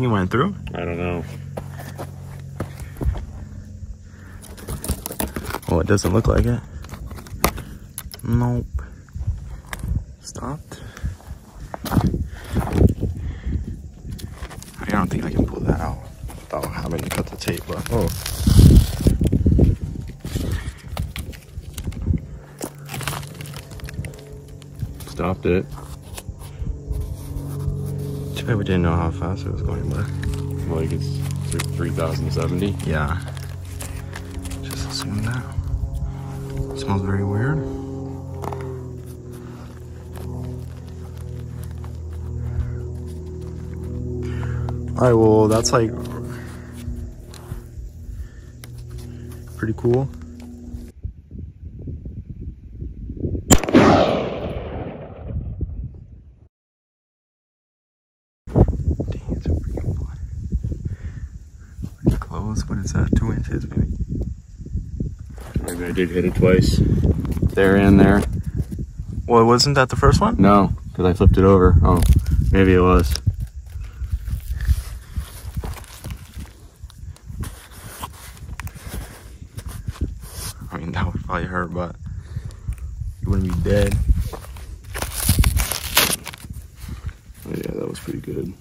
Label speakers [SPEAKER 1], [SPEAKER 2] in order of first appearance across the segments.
[SPEAKER 1] it went through?
[SPEAKER 2] I don't know.
[SPEAKER 1] Well, it doesn't look like it. Nope. Stopped. I don't think I can pull that out without having to cut the tape, but oh.
[SPEAKER 2] Stopped it.
[SPEAKER 1] Too bad we didn't know how fast it was going, but
[SPEAKER 2] Like it's 3070.
[SPEAKER 1] yeah. Just assume that. It smells very weird. Alright, well, that's like pretty cool. Dang, it's a pretty good one. Pretty close, but it's at 2 inches, maybe.
[SPEAKER 2] Maybe I did hit it twice. There and there.
[SPEAKER 1] Well, wasn't that the first one?
[SPEAKER 2] No, because I flipped it over. Oh, maybe it was.
[SPEAKER 1] I mean, that would probably hurt, but you wouldn't be dead.
[SPEAKER 2] Oh, yeah, that was pretty good.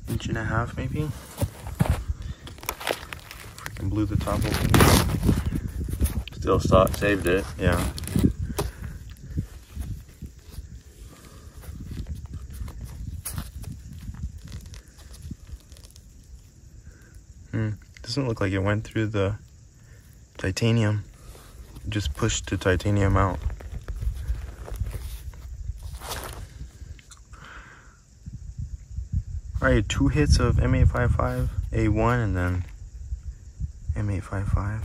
[SPEAKER 1] Inch and a half, maybe. Freaking blew the top open.
[SPEAKER 2] Still saved it.
[SPEAKER 1] Yeah. Doesn't look like it went through the titanium. It just pushed the titanium out. Alright, 2 hits of M855A1 and then M855.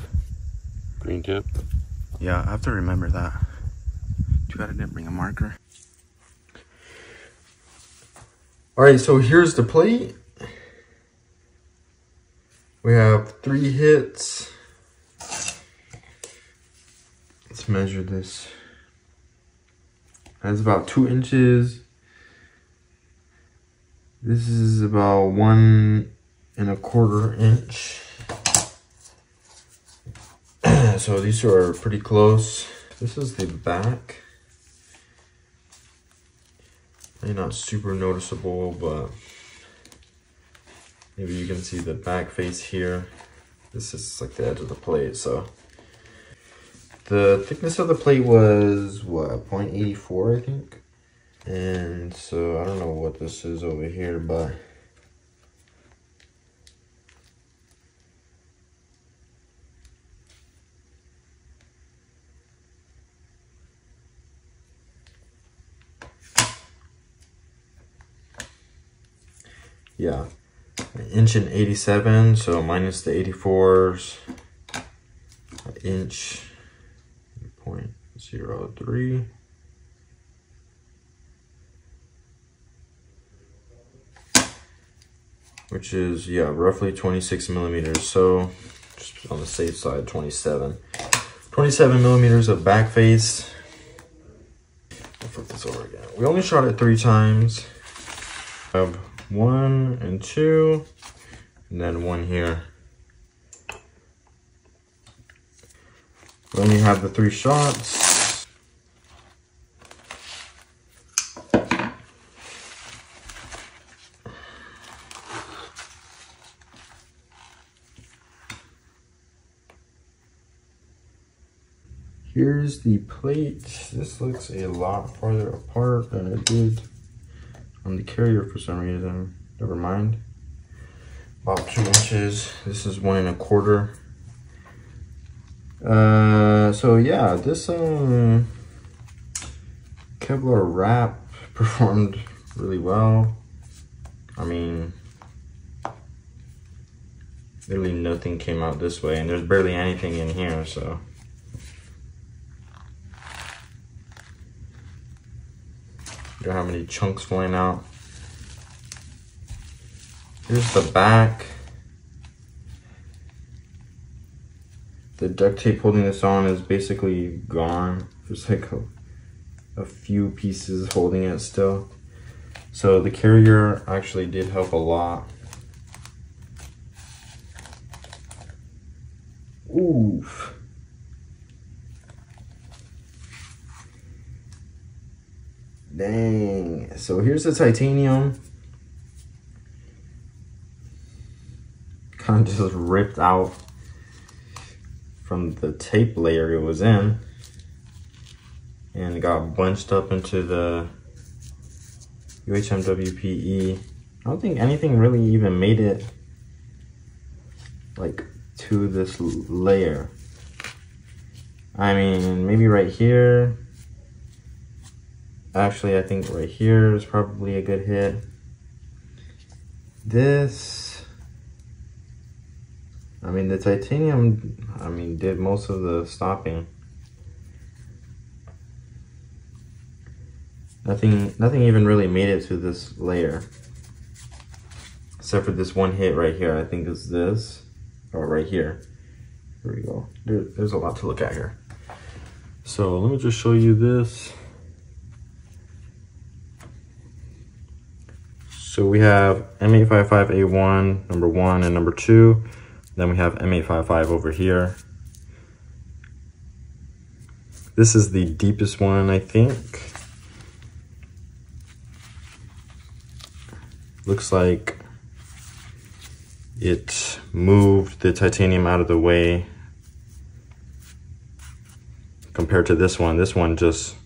[SPEAKER 2] Green tip.
[SPEAKER 1] Yeah, I have to remember that. Too bad I didn't bring a marker. Alright, so here's the plate. We have 3 hits. Let's measure this. That's about 2 inches. This is about 1 1/4 inch. So these two are pretty close. This is the back. Maybe not super noticeable, but maybe you can see the back face here. This is like the edge of the plate, so. The thickness of the plate was, what, 0.84, I think? And so, I don't know what this is over here, but yeah, 1.87 inch, so minus the 84s, inch 0.03. Which is, yeah, roughly 26 millimeters. So, just on the safe side, 27. 27 millimeters of back face. I'll flip this over again. We only shot it 3 times. I have 1 and 2, and then 1 here. Then you have the 3 shots. Here's the plate. This looks a lot farther apart than it did on the carrier for some reason. Never mind. About 2 inches. This is 1 1/4. So yeah, this Kevlar wrap performed really well. I mean, literally nothing came out this way, and there's barely anything in here, so. Look how many chunks flying out. Here's the back. The duct tape holding this on is basically gone. There's like a few pieces holding it still. So the carrier actually did help a lot. Oof. Dang. So here's the titanium. Kind of just ripped out from the tape layer it was in, and it got bunched up into the UHMWPE. I don't think anything really even made it like to this layer. I mean, maybe right here. Actually, I think right here is probably a good hit. This, I mean, the titanium, I mean, did most of the stopping. Nothing even really made it to this layer. Except for this one hit right here. I think it's this, or right here. Here we go. There's a lot to look at here. So let me just show you this. So we have M855A1, number 1 and number 2. Then we have M855 over here. This is the deepest one, I think. Looks like it moved the titanium out of the way compared to this one. This one just,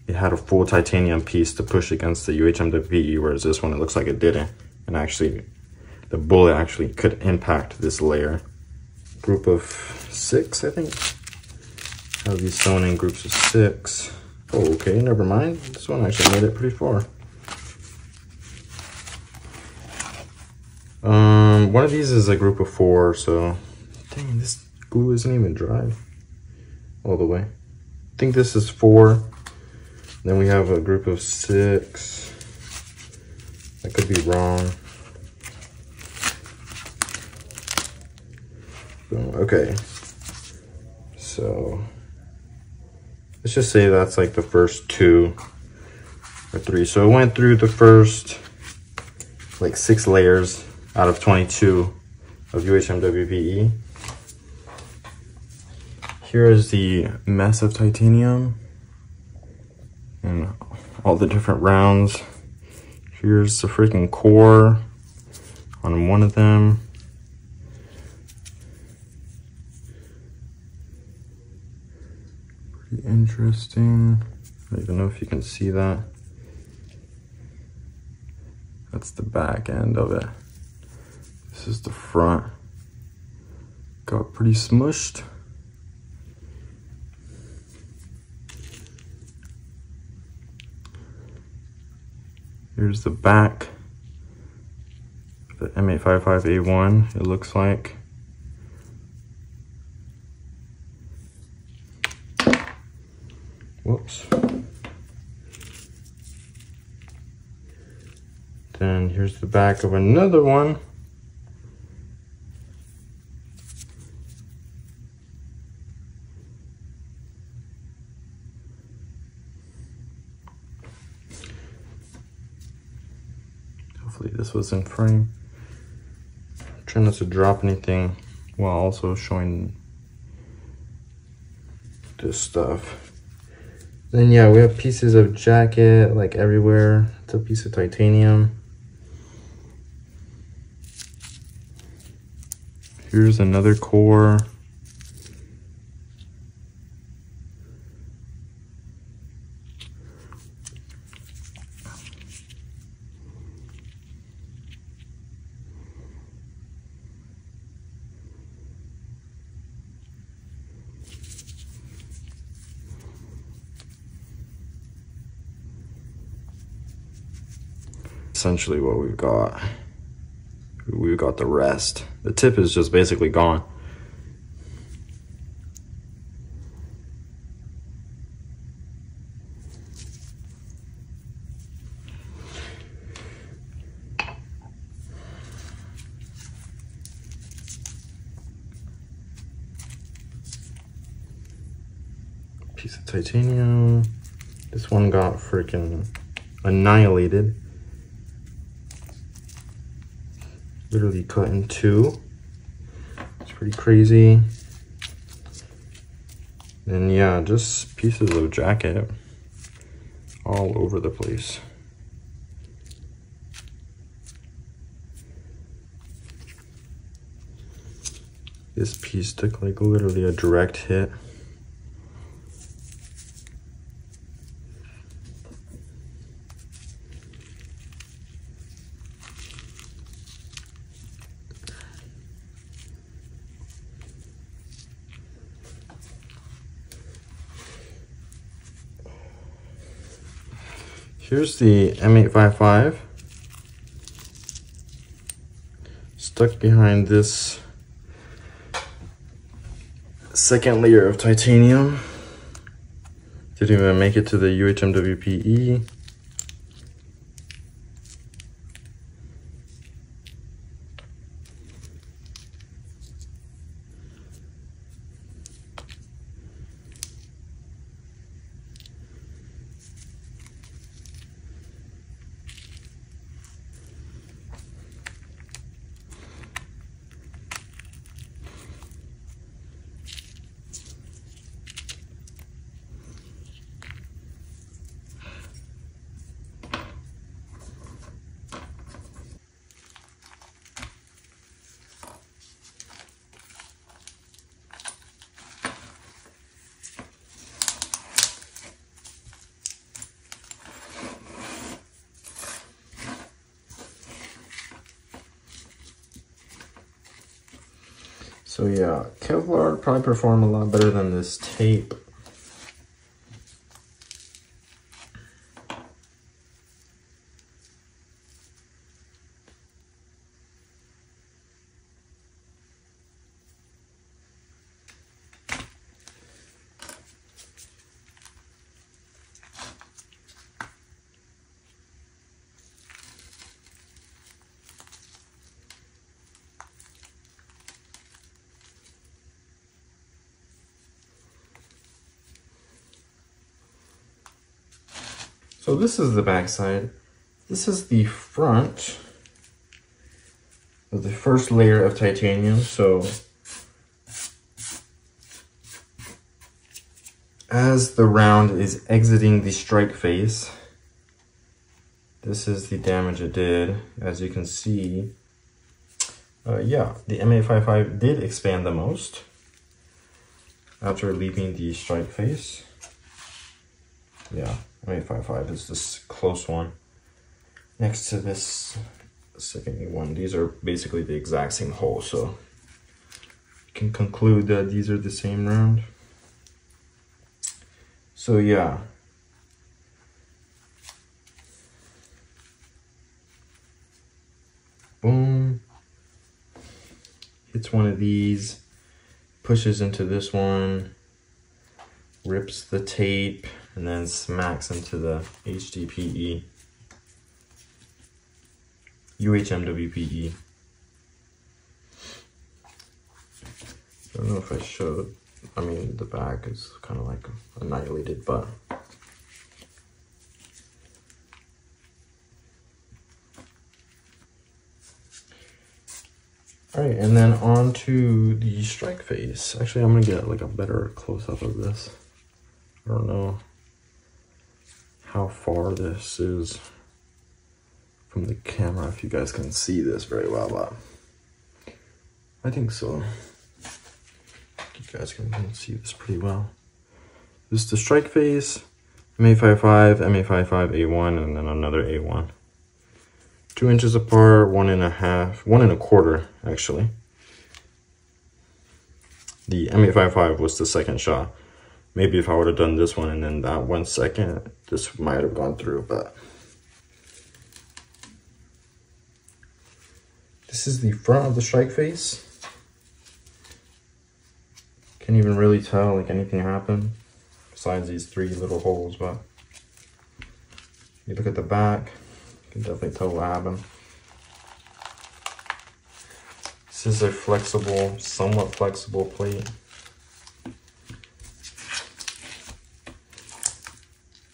[SPEAKER 1] it had a full titanium piece to push against the UHMWPE, whereas this one, it looks like it didn't. And actually, the bullet actually could impact this layer. Group of 6, I think. Have these sewn in groups of 6. Oh, okay, never mind. This one actually made it pretty far. One of these is a group of 4, so dang, this glue isn't even dry all the way. I think this is 4. Then we have a group of 6. I could be wrong. Okay, so let's just say that's like the first 2 or 3. So it went through the first like 6 layers out of 22 of UHMWPE. Here is the mess of titanium and all the different rounds. Here's the freaking core on one of them. Pretty interesting. I don't even know if you can see that. That's the back end of it. This is the front. Got pretty smushed. Here's the back. The M855A1, it looks like. Whoops. Then here's the back of another one. Hopefully this was in frame. I'm trying not to drop anything while also showing this stuff. Then yeah, we have pieces of jacket like everywhere. It's a piece of titanium. Here's another core. Essentially what we've got. we got the rest. The tip is just basically gone. Piece of titanium. This one got freaking annihilated. Literally cut in two. It's pretty crazy. And yeah, just pieces of jacket all over the place. This piece took like literally a direct hit. Here's the M855 stuck behind this second layer of titanium. Didn't even make it to the UHMWPE. So yeah, Kevlar would probably perform a lot better than this tape. So this is the back side. This is the front of the first layer of titanium. So as the round is exiting the strike face, this is the damage it did. As you can see, yeah, the M855 did expand the most after leaving the strike face. Yeah, M855 is this close one next to this second one. These are basically the exact same hole, so you can conclude that these are the same round. So yeah, boom, hits one of these, pushes into this one, rips the tape, and then smacks into the HDPE, UHMWPE. I don't know if I showed, I mean, the back is kind of like annihilated, but all right, and then on to the strike face. Actually, I'm gonna get like a better close-up of this. I don't know how far this is from the camera, if you guys can see this very well, but I think so. You guys can see this pretty well. This is the strike face, M855, M855A1, and then another A1. 2 inches apart, 1.5, 1.25 actually. The M855 was the second shot. Maybe if I would have done this one and then that 1 second, this might have gone through, but This is the front of the strike face. Can't even really tell like anything happened besides these 3 little holes, but you look at the back, you can definitely tell what happened. This is a flexible, somewhat flexible plate.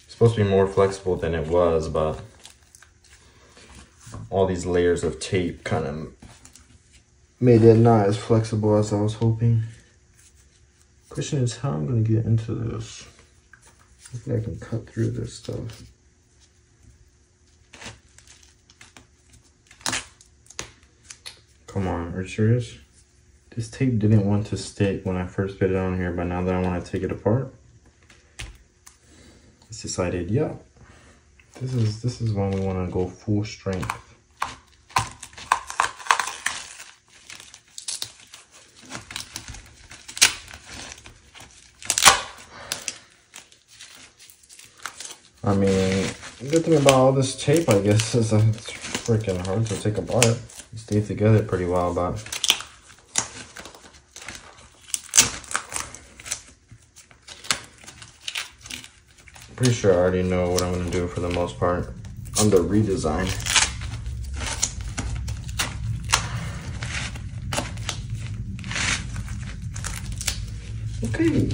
[SPEAKER 1] It's supposed to be more flexible than it was, but all these layers of tape kind of made it not as flexible as I was hoping. Question is how I'm gonna get into this. Hopefully I can cut through this stuff. Come on, are you serious? This tape didn't want to stick when I first put it on here, but now that I want to take it apart, it's decided, yeah, this is when we want to go full strength. I mean, the good thing about all this tape, I guess, is that it's freaking hard to take apart. It stays together pretty well, but I'm pretty sure I already know what I'm going to do for the most part on the redesign. Okay.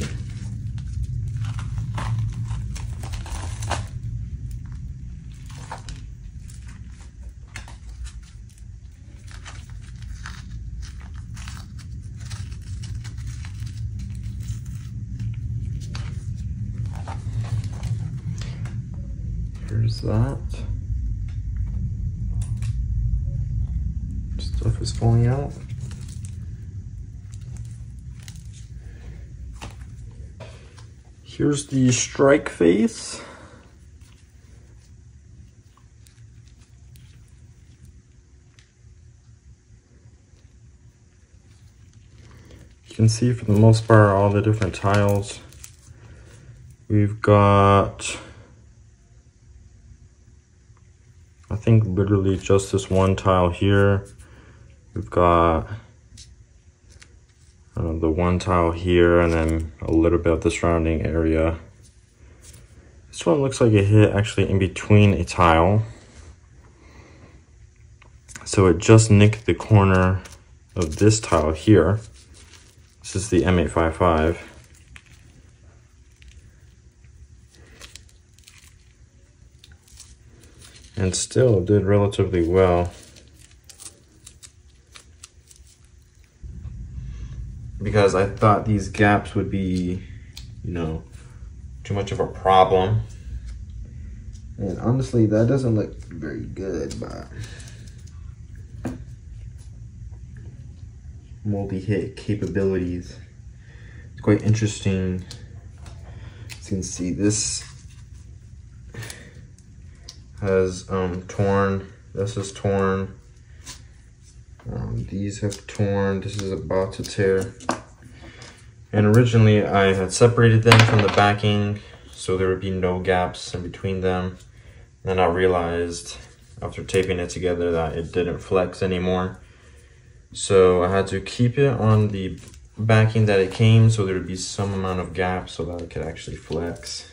[SPEAKER 1] Here's that. Stuff is falling out. Here's the strike face. You can see for the most part all the different tiles. We've got, I think literally just this one tile here. We've got the one tile here and then a little bit of the surrounding area. This one looks like it hit actually in between a tile. So it just nicked the corner of this tile here. This is the M855. And still did relatively well. Because I thought these gaps would be, you know, too much of a problem. And honestly, that doesn't look very good, but multi-hit capabilities. It's quite interesting. As you can see, this has torn. This is torn. These have torn. This is about to tear. And originally I had separated them from the backing so there would be no gaps in between them. Then I realized after taping it together that it didn't flex anymore. So I had to keep it on the backing that it came so there would be some amount of gap so that it could actually flex.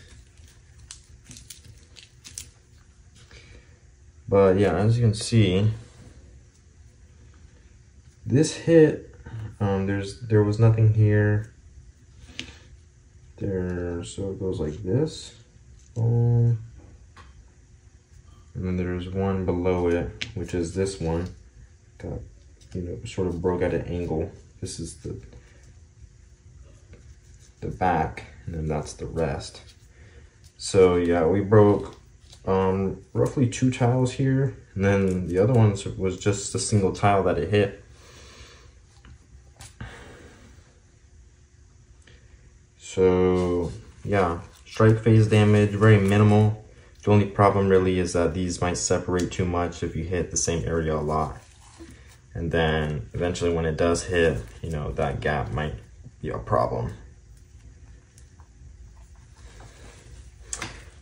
[SPEAKER 1] But yeah, as you can see, this hit, there was nothing here. So it goes like this. And then there's one below it, which is this one. Got, you know, sort of broke at an angle. This is the back, and then that's the rest. So yeah, we broke roughly 2 tiles here, and then the other ones was just a single tile that it hit. So yeah, strike phase damage, very minimal. The only problem really is that these might separate too much if you hit the same area a lot. And then eventually when it does hit, you know, that gap might be a problem.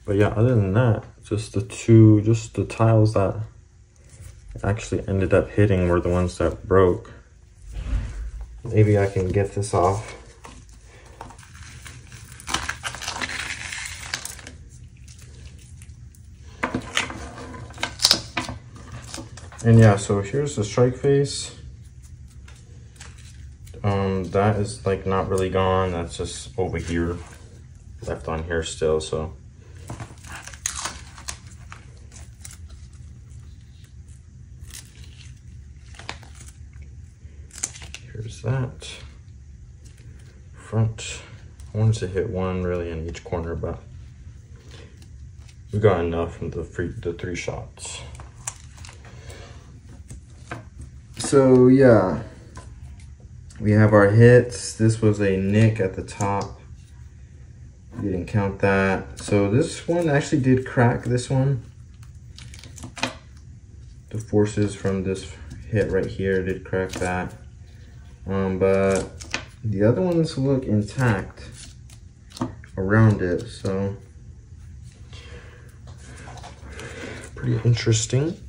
[SPEAKER 1] But yeah, other than that, just the tiles that actually ended up hitting were the ones that broke. Maybe I can get this off. And yeah, so here's the strike face. That is like not really gone. That's just over here, left on here still. So here's that front. I wanted to hit one really in each corner, but we got enough from the three shots. So yeah, we have our hits. This was a nick at the top. We didn't count that. So this one actually did crack, this one. The forces from this hit right here did crack that. But the other ones look intact around it, so pretty interesting.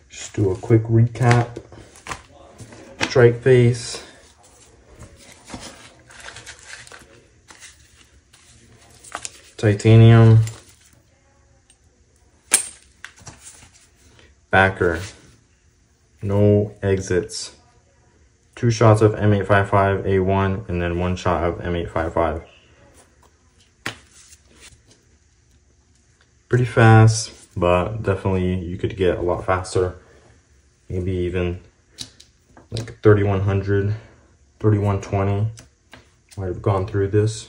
[SPEAKER 1] Just do a quick recap. Strike face. Titanium. Backer. No exits. 2 shots of M855A1 and then 1 shot of M855. Pretty fast, but definitely you could get a lot faster. Maybe even like 3100, 3120 might have gone through this.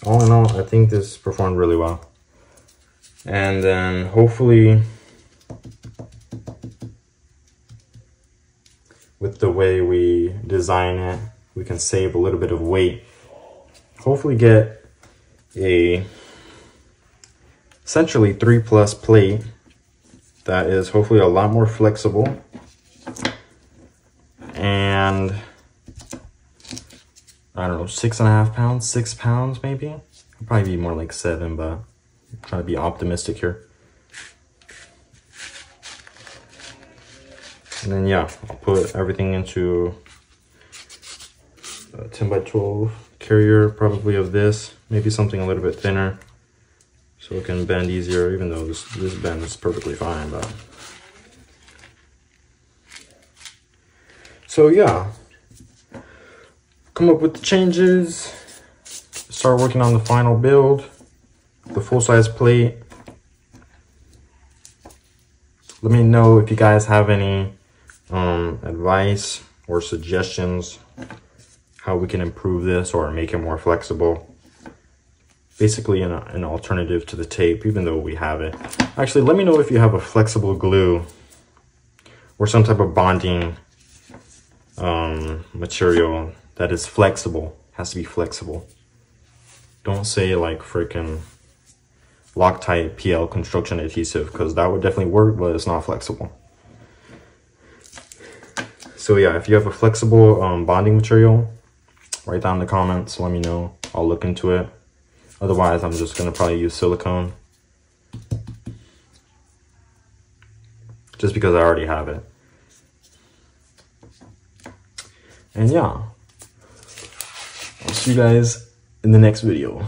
[SPEAKER 1] All in all, I think this performed really well. And then hopefully with the way we design it, we can save a little bit of weight. Hopefully get a essentially 3+ plate that is hopefully a lot more flexible, and I don't know, 6.5 pounds, 6 pounds maybe. It'll probably be more like 7, but I'm trying to be optimistic here. And then yeah, I'll put everything into a 10x12 carrier, probably of this, maybe something a little bit thinner so it can bend easier, even though this bend is perfectly fine. But so yeah, come up with the changes, start working on the final build, the full-size plate. Let me know if you guys have any advice or suggestions how we can improve this or make it more flexible. Basically an alternative to the tape, even though we have it. Actually, let me know if you have a flexible glue or some type of bonding material that is flexible. Has to be flexible. Don't say like freaking Loctite PL construction adhesive, because that would definitely work, but it's not flexible. So yeah, if you have a flexible bonding material, write down in the comments, let me know. I'll look into it. Otherwise, I'm just gonna probably use silicone, just because I already have it. And yeah, I'll see you guys in the next video.